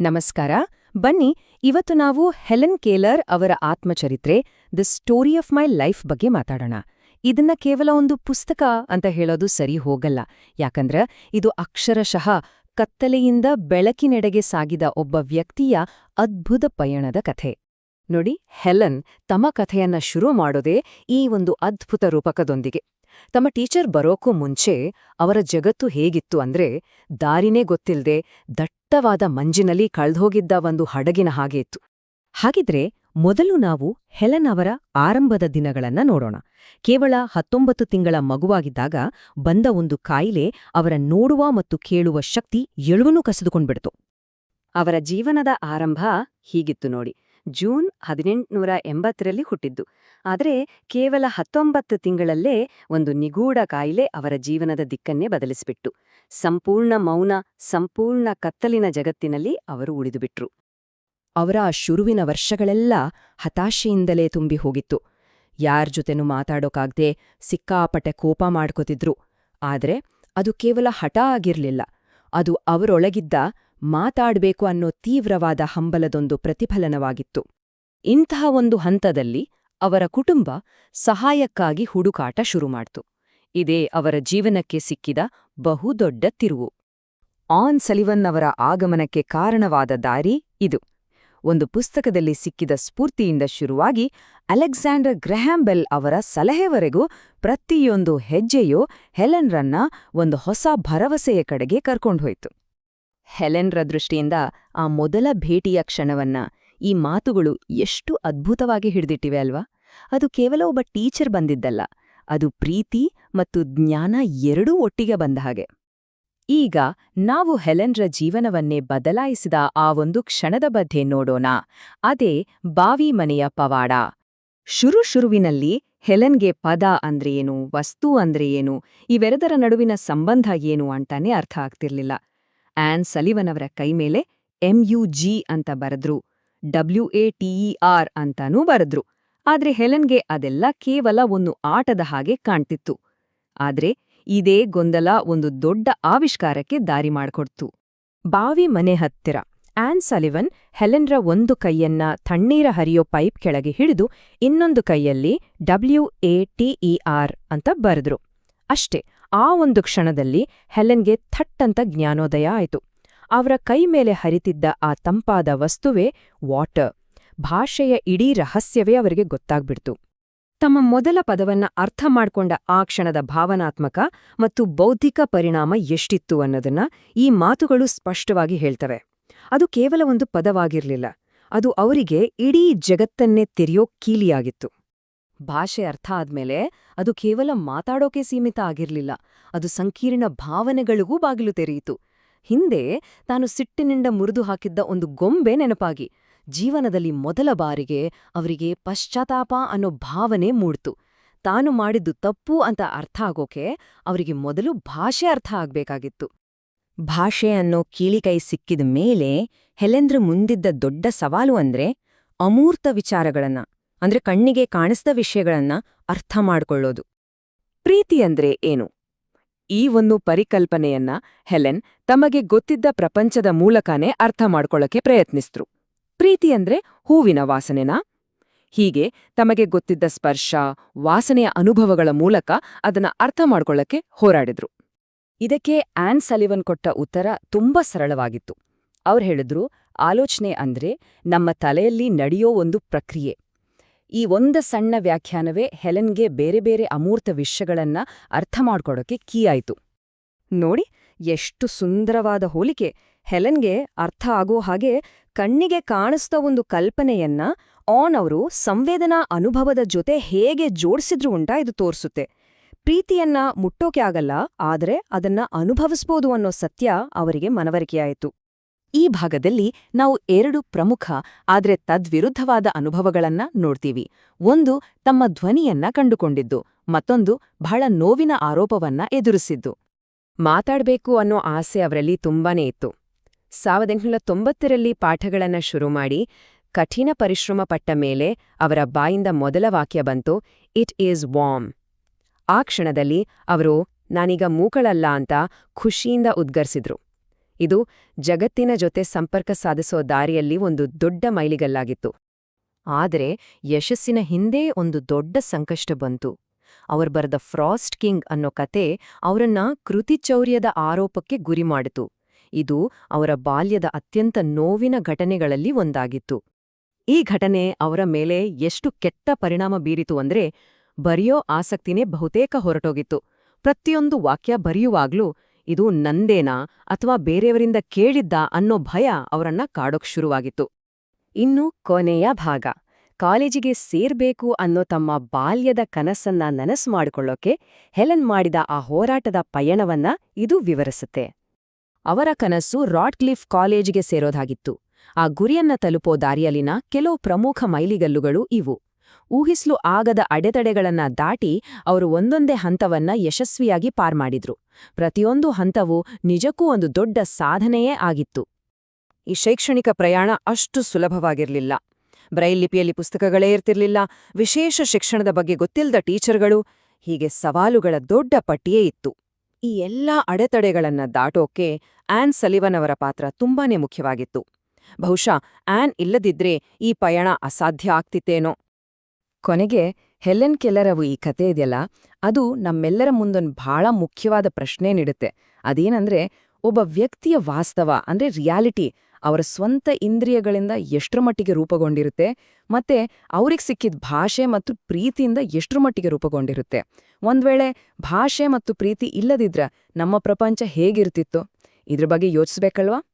ನಮಸ್ಕಾರ. ಬನ್ನಿ, ಇವತ್ತು ನಾವು ಹೆಲೆನ್ ಕೇಲರ್ ಅವರ ಆತ್ಮಚರಿತ್ರೆ the story of my life ಬಗ್ಗೆ ಮಾತಾಡೋಣ. ಇದನ್ನ ಕೇವಲ ಒಂದು ಪುಸ್ತಕ ಅಂತ ಹೇಳೋದು ಸರಿ ಹೋಗಲ್ಲ, ಯಾಕಂದ್ರೆ ಇದು ಅಕ್ಷರಶಃ ಕತ್ತಲೆಯಿಂದ ಬೆಳಕಿನೆಡೆಗೆ ಸಾಗಿದ ಒಬ್ಬ ವ್ಯಕ್ತಿಯ ಅದ್ಭುತ ಪಯಣದ ಕಥೆ. ನೋಡಿ, ಹೆಲೆನ್ ತಮ್ಮ ಕಥೆಯನ್ನ ಶುರು ಮಾಡೋದೇ ಈ ಒಂದು ಅದ್ಭುತ ರೂಪಕದೊಂದಿಗೆ. ತಮ್ಮ ಟೀಚರ್ ಬರೋಕ್ಕೂ ಮುಂಚೆ ಅವರ ಜಗತ್ತು ಹೇಗಿತ್ತು ಅಂದ್ರೆ, ದಾರಿನೇ ಗೊತ್ತಿಲ್ದೆ ದಟ್ಟವಾದ ಮಂಜಿನಲ್ಲಿ ಕಳ್ದ್ಹೋಗಿದ್ದ ಒಂದು ಹಡಗಿನ ಹಾಗೆ ಇತ್ತು. ಹಾಗಿದ್ರೆ ಮೊದಲು ನಾವು ಹೆಲೆನ್ ಅವರ ಆರಂಭದ ದಿನಗಳನ್ನ ನೋಡೋಣ. ಕೇವಲ 19 ತಿಂಗಳ ಮಗುವಾಗಿದ್ದಾಗ ಬಂದ ಒಂದು ಕಾಯಿಲೆ ಅವರ ನೋಡುವ ಮತ್ತು ಕೇಳುವ ಶಕ್ತಿ ಎಳುವನ್ನೂ ಕಸಿದುಕೊಂಡ್ಬಿಡ್ತು. ಅವರ ಜೀವನದ ಆರಂಭ ಹೀಗಿತ್ತು ನೋಡಿ. ಜೂನ್ 1880ರಲ್ಲಿ ಹುಟ್ಟಿದ್ದು. ಆದರೆ ಕೇವಲ 19 ತಿಂಗಳಲ್ಲೇ ಒಂದು ನಿಗೂಢ ಕಾಯಿಲೆ ಅವರ ಜೀವನದ ದಿಕ್ಕನ್ನೇ ಬದಲಿಸಿಬಿಟ್ಟು. ಸಂಪೂರ್ಣ ಮೌನ, ಸಂಪೂರ್ಣ ಕತ್ತಲಿನ ಜಗತ್ತಿನಲ್ಲಿ ಅವರು ಉಳಿದುಬಿಟ್ರು. ಅವರ ಶುರುವಿನ ವರ್ಷಗಳೆಲ್ಲ ಹತಾಶೆಯಿಂದಲೇ ತುಂಬಿ ಹೋಗಿತ್ತು. ಯಾರ ಜೊತೆನೂ ಮಾತಾಡೋಕಾಗ್ದೆ ಸಿಕ್ಕಾಪಟ್ಟೆ ಕೋಪ ಮಾಡ್ಕೋತಿದ್ರು. ಆದ್ರೆ ಅದು ಕೇವಲ ಹಠ ಆಗಿರ್ಲಿಲ್ಲ, ಅದು ಅವರೊಳಗಿದ್ದ ಮಾತಾಡ್ಬೇಕು ಅನ್ನೋ ತೀವ್ರವಾದ ಹಂಬಲದೊಂದು ಪ್ರತಿಫಲನವಾಗಿತ್ತು. ಇಂತಹ ಒಂದು ಹಂತದಲ್ಲಿ ಅವರ ಕುಟುಂಬ ಸಹಾಯಕ್ಕಾಗಿ ಹುಡುಕಾಟ ಶುರುಮಾಡ್ತು. ಇದೇ ಅವರ ಜೀವನಕ್ಕೆ ಸಿಕ್ಕಿದ ಬಹುದೊಡ್ಡ ತಿರುವು. ಆನ್ ಸಲಿವನ್ ಅವರ ಆಗಮನಕ್ಕೆ ಕಾರಣವಾದ ದಾರಿ ಇದು. ಒಂದು ಪುಸ್ತಕದಲ್ಲಿ ಸಿಕ್ಕಿದ ಸ್ಫೂರ್ತಿಯಿಂದ ಶುರುವಾಗಿ ಅಲೆಕ್ಸಾಂಡರ್ ಗ್ರಹಾಂ ಬೆಲ್ ಅವರ ಸಲಹೆವರೆಗೂ ಪ್ರತಿಯೊಂದು ಹೆಜ್ಜೆಯೂ ಹೆಲೆನ್ರನ್ನ ಒಂದು ಹೊಸ ಭರವಸೆಯ ಕಡೆಗೆ ಕರ್ಕೊಂಡ್ಹೋಯ್ತು. ಹೆಲೆನ್ರ ದೃಷ್ಟಿಯಿಂದ ಆ ಮೊದಲ ಭೇಟಿಯ ಕ್ಷಣವನ್ನ ಈ ಮಾತುಗಳು ಎಷ್ಟು ಅದ್ಭುತವಾಗಿ ಹಿಡಿದಿಟ್ಟಿವೆ ಅಲ್ವಾ? ಅದು ಕೇವಲ ಒಬ್ಬ ಟೀಚರ್ ಬಂದಿದ್ದಲ್ಲ, ಅದು ಪ್ರೀತಿ ಮತ್ತು ಜ್ಞಾನ ಎರಡೂ ಒಟ್ಟಿಗೆ ಬಂದ ಹಾಗೆ. ಈಗ ನಾವು ಹೆಲೆನ್ರ ಜೀವನವನ್ನೇ ಬದಲಾಯಿಸಿದ ಆ ಒಂದು ಕ್ಷಣದ ಬಗ್ಗೆ ನೋಡೋಣ. ಅದೇ ಬಾವಿ ಮನೆಯ ಪವಾಡ. ಶುರುವಿನಲ್ಲಿ ಹೆಲೆನ್ಗೆ ಪದ ಅಂದ್ರೆ ಏನು, ವಸ್ತು ಅಂದ್ರೆ ಏನು, ಇವೆರದರ ನಡುವಿನ ಸಂಬಂಧ ಏನು ಅಂತಾನೆ ಅರ್ಥ ಆಗ್ತಿರ್ಲಿಲ್ಲ. ಆನ್ ಸಲಿವನ್ ಅವರ ಕೈಮೇಲೆ MUG ಅಂತ ಬರೆದ್ರು, WATER ಅಂತಾನೂ ಬರೆದ್ರು. ಆದ್ರೆ ಹೆಲೆನ್ಗೆ ಅದೆಲ್ಲ ಕೇವಲ ಒಂದು ಆಟದ ಹಾಗೆ ಕಾಣ್ತಿತ್ತು. ಆದ್ರೆ ಇದೇ ಗೊಂದಲ ಒಂದು ದೊಡ್ಡ ಆವಿಷ್ಕಾರಕ್ಕೆ ದಾರಿ ಮಾಡ್ಕೊಡ್ತು. ಬಾವಿ ಮನೆ ಹತ್ತಿರ ಆನ್ ಸಲಿವನ್ ಹೆಲೆನ್ರ ಒಂದು ಕೈಯನ್ನ ತಣ್ಣೀರ ಹರಿಯೋ ಪೈಪ್ ಕೆಳಗೆ ಹಿಡಿದು ಇನ್ನೊಂದು ಕೈಯಲ್ಲಿ WATER ಅಂತ ಬರೆದ್ರು. ಅಷ್ಟೇ, ಆ ಒಂದು ಕ್ಷಣದಲ್ಲಿ ಹೆಲೆನ್ಗೆ ಥಟ್ಟಂತ ಜ್ಞಾನೋದಯ ಆಯಿತು. ಅವರ ಕೈ ಮೇಲೆ ಹರಿತಿದ್ದ ಆ ತಂಪಾದ ವಸ್ತುವೇ ವಾಟರ್. ಭಾಷೆಯ ಇಡೀ ರಹಸ್ಯವೇ ಅವರಿಗೆ ಗೊತ್ತಾಗ್ಬಿಡ್ತು. ತಮ್ಮ ಮೊದಲ ಪದವನ್ನ ಅರ್ಥ ಮಾಡ್ಕೊಂಡ ಆ ಕ್ಷಣದ ಭಾವನಾತ್ಮಕ ಮತ್ತು ಬೌದ್ಧಿಕ ಪರಿಣಾಮ ಎಷ್ಟಿತ್ತು ಅನ್ನೋದನ್ನ ಈ ಮಾತುಗಳು ಸ್ಪಷ್ಟವಾಗಿ ಹೇಳ್ತವೆ. ಅದು ಕೇವಲ ಒಂದು ಪದವಾಗಿರ್ಲಿಲ್ಲ, ಅದು ಅವರಿಗೆ ಇಡೀ ಜಗತ್ತನ್ನೇ ತೆರೆಯೋ ಕೀಲಿಯಾಗಿತ್ತು. ಭಾಷೆ ಅರ್ಥ ಆದ್ಮೇಲೆ ಅದು ಕೇವಲ ಮಾತಾಡೋಕೆ ಸೀಮಿತ ಆಗಿರ್ಲಿಲ್ಲ, ಅದು ಸಂಕೀರ್ಣ ಭಾವನೆಗಳಿಗೂ ಬಾಗಿಲು ತೆರೆಯಿತು. ಹಿಂದೆ ತಾನು ಸಿಟ್ಟಿನಿಂದ ಮುರಿದು ಹಾಕಿದ್ದ ಒಂದು ಗೊಂಬೆ ನೆನಪಾಗಿ ಜೀವನದಲ್ಲಿ ಮೊದಲ ಬಾರಿಗೆ ಅವರಿಗೆ ಪಶ್ಚಾತ್ತಾಪ ಅನ್ನೋ ಭಾವನೆ ಮೂಡ್ತು. ತಾನು ಮಾಡಿದ್ದು ತಪ್ಪು ಅಂತ ಅರ್ಥ ಆಗೋಕೆ ಅವರಿಗೆ ಮೊದಲು ಭಾಷೆ ಅರ್ಥ ಆಗ್ಬೇಕಾಗಿತ್ತು. ಭಾಷೆ ಅನ್ನೋ ಕೀಳಿಕೈ ಸಿಕ್ಕಿದ ಮೇಲೆ ಹೆಲೆನ್ರ ಮುಂದಿದ್ದ ದೊಡ್ಡ ಸವಾಲು ಅಂದ್ರೆ ಅಮೂರ್ತ ವಿಚಾರಗಳನ್ನ, ಅಂದ್ರೆ ಕಣ್ಣಿಗೆ ಕಾಣಿಸ್ದ ವಿಷಯಗಳನ್ನ ಅರ್ಥ ಮಾಡ್ಕೊಳ್ಳೋದು. ಪ್ರೀತಿ ಅಂದ್ರೆ ಏನು? ಈ ಒಂದು ಪರಿಕಲ್ಪನೆಯನ್ನ ಹೆಲೆನ್ ತಮಗೆ ಗೊತ್ತಿದ್ದ ಪ್ರಪಂಚದ ಮೂಲಕನೇ ಅರ್ಥ ಮಾಡ್ಕೊಳ್ಳೋಕೆ ಪ್ರಯತ್ನಿಸಿದ್ರು. ಪ್ರೀತಿ ಅಂದ್ರೆ ಹೂವಿನ ವಾಸನೆನಾ? ಹೀಗೆ ತಮಗೆ ಗೊತ್ತಿದ್ದ ಸ್ಪರ್ಶ, ವಾಸನೆಯ ಅನುಭವಗಳ ಮೂಲಕ ಅದನ್ನ ಅರ್ಥ ಮಾಡ್ಕೊಳ್ಳೋಕೆ ಹೋರಾಡಿದ್ರು. ಇದಕ್ಕೆ ಆನ್ ಸಲಿವನ್ ಕೊಟ್ಟ ಉತ್ತರ ತುಂಬಾ ಸರಳವಾಗಿತ್ತು. ಅವ್ರು ಹೇಳಿದ್ರು, ಆಲೋಚನೆ ಅಂದ್ರೆ ನಮ್ಮ ತಲೆಯಲ್ಲಿ ನಡೆಯೋ ಒಂದು ಪ್ರಕ್ರಿಯೆ. ಈ ಒಂದು ಸಣ್ಣ ವ್ಯಾಖ್ಯಾನವೇ ಹೆಲೆನ್ಗೆ ಬೇರೆ ಬೇರೆ ಅಮೂರ್ತ ವಿಷಯಗಳನ್ನ ಅರ್ಥ ಮಾಡ್ಕೊಡೋಕೆ ಕೀ ಆಯ್ತು. ನೋಡಿ, ಎಷ್ಟು ಸುಂದರವಾದ ಹೋಲಿಕೆ. ಹೆಲೆನ್ಗೆ ಅರ್ಥ ಆಗೋ ಹಾಗೆ ಕಣ್ಣಿಗೆ ಕಾಣಿಸ್ತಾ ಒಂದು ಕಲ್ಪನೆಯನ್ನ ಆನ್ ಅವರು ಸಂವೇದನಾ ಅನುಭವದ ಜೊತೆ ಹೇಗೆ ಜೋಡಿಸಿದ್ರು ಉಂಟಾ ಇದು ತೋರಿಸುತ್ತೆ. ಪ್ರೀತಿಯನ್ನ ಮುಟ್ಟೋಕೆ ಆಗಲ್ಲ, ಆದ್ರೆ ಅದನ್ನ ಅನುಭವಿಸ್ಬೋದು ಅನ್ನೋ ಸತ್ಯ ಅವರಿಗೆ ಮನವರಿಕೆಯಾಯಿತು. ಈ ಭಾಗದಲ್ಲಿ ನಾವು 2 ಪ್ರಮುಖ ಆದ್ರೆ ತದ್ವಿರುದ್ಧವಾದ ಅನುಭವಗಳನ್ನ ನೋಡ್ತೀವಿ. ಒಂದು ತಮ್ಮ ಧ್ವನಿಯನ್ನ ಕಂಡುಕೊಂಡಿದ್ದು, ಮತ್ತೊಂದು ಬಹಳ ನೋವಿನ ಆರೋಪವನ್ನ ಎದುರಿಸಿದ್ದು. ಮಾತಾಡ್ಬೇಕು ಅನ್ನೋ ಆಸೆ ಅವರಲ್ಲಿ ತುಂಬಾನೇ ಇತ್ತು. 1890ರಲ್ಲಿ ಪಾಠಗಳನ್ನ ಶುರು ಮಾಡಿ ಕಠಿಣ ಪರಿಶ್ರಮ ಪಟ್ಟ ಮೇಲೆ ಅವರ ಬಾಯಿಂದ ಮೊದಲ ವಾಕ್ಯ ಬಂತು, ಇಟ್ ಈಸ್ ವಾರ್ಮ್. ಆ ಕ್ಷಣದಲ್ಲಿ ಅವರು ನಾನೀಗ ಮೂಕಳಲ್ಲ ಅಂತ ಖುಷಿಯಿಂದ ಉದ್ಗರಿಸಿದ್ರು. ಇದು ಜಗತ್ತಿನ ಜೊತೆ ಸಂಪರ್ಕ ಸಾಧಿಸೋ ದಾರಿಯಲ್ಲಿ ಒಂದು ದೊಡ್ಡ ಮೈಲಿಗಲ್ಲಾಗಿತ್ತು. ಆದರೆ ಯಶಸ್ಸಿನ ಹಿಂದೆ ಒಂದು ದೊಡ್ಡ ಸಂಕಷ್ಟ ಬಂತು. ಅವರು ಬರೆದ ಫ್ರಾಸ್ಟ್ ಕಿಂಗ್ ಅನ್ನೋ ಕತೆ ಅವರನ್ನ ಕೃತಿಚೌರ್ಯದ ಆರೋಪಕ್ಕೆ ಗುರಿಮಾಡಿತು. ಇದು ಅವರ ಬಾಲ್ಯದ ಅತ್ಯಂತ ನೋವಿನ ಘಟನೆಗಳಲ್ಲಿ ಒಂದಾಗಿತ್ತು. ಈ ಘಟನೆ ಅವರ ಮೇಲೆ ಎಷ್ಟು ಕೆಟ್ಟ ಪರಿಣಾಮ ಬೀರಿತು ಅಂದ್ರೆ ಬರೆಯೋ ಆಸಕ್ತಿನೇ ಬಹುತೇಕ ಹೊರಟೋಗಿತ್ತು. ಪ್ರತಿಯೊಂದು ವಾಕ್ಯ ಬರೆಯುವಾಗ್ಲೂ ಇದು ನಂದೇನಾ ಅಥವಾ ಬೇರೆಯವರಿಂದ ಕೇಳಿದ್ದ ಅನ್ನೋ ಭಯ ಅವರನ್ನ ಕಾಡೋಕ್ ಶುರುವಾಗಿತ್ತು. ಇನ್ನು ಕೊನೆಯ ಭಾಗ, ಕಾಲೇಜಿಗೆ ಸೇರ್ಬೇಕು ಅನ್ನೋ ತಮ್ಮ ಬಾಲ್ಯದ ಕನಸನ್ನ ನನಸು ಮಾಡಿಕೊಳ್ಳೋಕೆ ಹೆಲೆನ್ ಮಾಡಿದ ಆ ಹೋರಾಟದ ಪಯಣವನ್ನ ಇದು ವಿವರಿಸುತ್ತೆ. ಅವರ ಕನಸು ರಾಡ್ಕ್ಲಿಫ್ ಕಾಲೇಜಿಗೆ ಸೇರೋದಾಗಿತ್ತು. ಆ ಗುರಿಯನ್ನ ತಲುಪೋ ದಾರಿಯಲ್ಲಿನ ಕೆಲವು ಪ್ರಮುಖ ಮೈಲಿಗಲ್ಲುಗಳು ಇವು. ಊಹಿಸ್ಲು ಆಗದ ಅಡೆತಡೆಗಳನ್ನ ದಾಟಿ ಅವರು ಒಂದೊಂದೇ ಹಂತವನ್ನ ಯಶಸ್ವಿಯಾಗಿ ಪಾರ್ ಮಾಡಿದ್ರು. ಪ್ರತಿಯೊಂದು ಹಂತವೂ ನಿಜಕ್ಕೂ ಒಂದು ದೊಡ್ಡ ಸಾಧನೆಯೇ ಆಗಿತ್ತು. ಈ ಶೈಕ್ಷಣಿಕ ಪ್ರಯಾಣ ಅಷ್ಟು ಸುಲಭವಾಗಿರ್ಲಿಲ್ಲ. ಬ್ರೈಲ್ ಲಿಪಿಯಲ್ಲಿ ಪುಸ್ತಕಗಳೇ ಇರ್ತಿರ್ಲಿಲ್ಲ, ವಿಶೇಷ ಶಿಕ್ಷಣದ ಬಗ್ಗೆ ಗೊತ್ತಿಲ್ಲದ ಟೀಚರ್ಗಳು, ಹೀಗೆ ಸವಾಲುಗಳ ದೊಡ್ಡ ಪಟ್ಟಿಯೇ ಇತ್ತು. ಈ ಎಲ್ಲಾ ಅಡೆತಡೆಗಳನ್ನ ದಾಟೋಕೆ ಆನ್ ಸಲಿವನ್ ಅವರ ಪಾತ್ರ ತುಂಬಾನೇ ಮುಖ್ಯವಾಗಿತ್ತು. ಬಹುಶಃ ಆನ್ ಇಲ್ಲದಿದ್ರೆ ಈ ಪಯಣ ಅಸಾಧ್ಯ ಆಗ್ತಿತ್ತೇನೋ. ಕೊನೆಗೆ ಹೆಲೆನ್ ಕೆಲ್ಲರ್ ಈ ಕತೆ ಇದೆಯಲ್ಲ, ಅದು ನಮ್ಮೆಲ್ಲರ ಮುಂದೊಂದು ಬಹಳ ಮುಖ್ಯವಾದ ಪ್ರಶ್ನೆ ನೀಡುತ್ತೆ. ಅದೇನಂದ್ರೆ, ಒಬ್ಬ ವ್ಯಕ್ತಿಯ ವಾಸ್ತವ ಅಂದ್ರೆ ರಿಯಾಲಿಟಿ ಅವರ ಸ್ವಂತ ಇಂದ್ರಿಯಗಳಿಂದ ಎಷ್ಟರ ಮಟ್ಟಿಗೆ ರೂಪುಗೊಂಡಿರುತ್ತೆ, ಮತ್ತೆ ಅವ್ರಿಗೆ ಸಿಕ್ಕಿದ ಭಾಷೆ ಮತ್ತು ಪ್ರೀತಿಯಿಂದ ಎಷ್ಟರ ಮಟ್ಟಿಗೆ ರೂಪುಗೊಂಡಿರುತ್ತೆ. ಒಂದ್ವೇಳೆ ಭಾಷೆ ಮತ್ತು ಪ್ರೀತಿ ಇಲ್ಲದಿದ್ರ ನಮ್ಮ ಪ್ರಪಂಚ ಹೇಗಿರ್ತಿತ್ತು? ಇದ್ರ ಬಗ್ಗೆ ಯೋಚಿಸ್ಬೇಕಲ್ವಾ?